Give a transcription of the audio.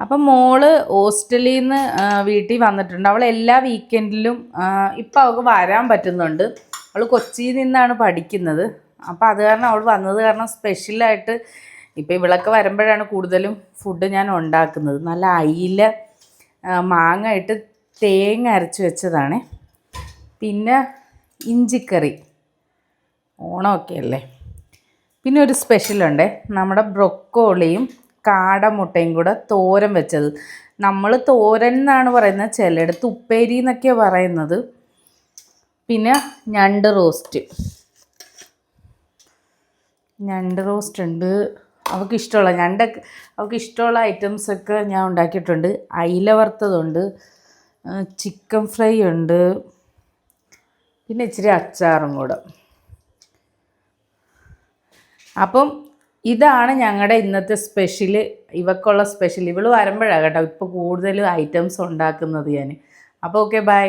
അപ്പം മോള് ഹോസ്റ്റലിൽ നിന്ന് വീട്ടിൽ വന്നിട്ടുണ്ട്. അവൾ എല്ലാ വീക്കെൻഡിലും ഇപ്പം അവൾക്ക് വരാൻ പറ്റുന്നുണ്ട്. അവൾ കൊച്ചിയിൽ നിന്നാണ് പഠിക്കുന്നത്. അപ്പോൾ അത് കാരണം അവൾ വന്നത് കാരണം സ്പെഷ്യലായിട്ട് ഇപ്പോൾ ഇവളൊക്കെ വരുമ്പോഴാണ് കൂടുതലും ഫുഡ് ഞാൻ ഉണ്ടാക്കുന്നത്. നല്ല അയില മാങ്ങ ഇട്ട് തേങ്ങ അരച്ച് വെച്ചതാണ്. പിന്നെ ഇഞ്ചിക്കറി, ഓണമൊക്കെ അല്ലേ. പിന്നെ ഒരു സ്പെഷ്യലുണ്ട്, നമ്മുടെ ബ്രൊക്കോളിയും കാടമുട്ടയും കൂടെ തോരൻ വെച്ചത്. നമ്മൾ തോരൻ എന്നാണ് പറയുന്നത്, ചിലയിടത്ത് ഉപ്പേരി എന്നൊക്കെയാണ് പറയുന്നത്. പിന്നെ ഞണ്ട് റോസ്റ്റ് ഉണ്ട്. അവൾക്ക് ഇഷ്ടമുള്ള അവൾക്ക് ഇഷ്ടമുള്ള ഐറ്റംസൊക്കെ ഞാൻ ഉണ്ടാക്കിയിട്ടുണ്ട്. അയില വറുത്തതുണ്ട്, ചിക്കൻ ഫ്രൈ ഉണ്ട്, പിന്നെ ഇച്ചിരി അച്ചാറും കൂടെ. അപ്പം ഇതാണ് ഞങ്ങളുടെ ഇന്നത്തെ സ്പെഷ്യൽ, ഇവക്കുള്ള സ്പെഷ്യൽ. ഇവൾ വരുമ്പോഴാണ് കേട്ടോ ഇപ്പോൾ കൂടുതൽ ഐറ്റംസ് ഉണ്ടാക്കുന്നത് ഞാൻ. അപ്പോൾ ഓക്കെ, ബൈ.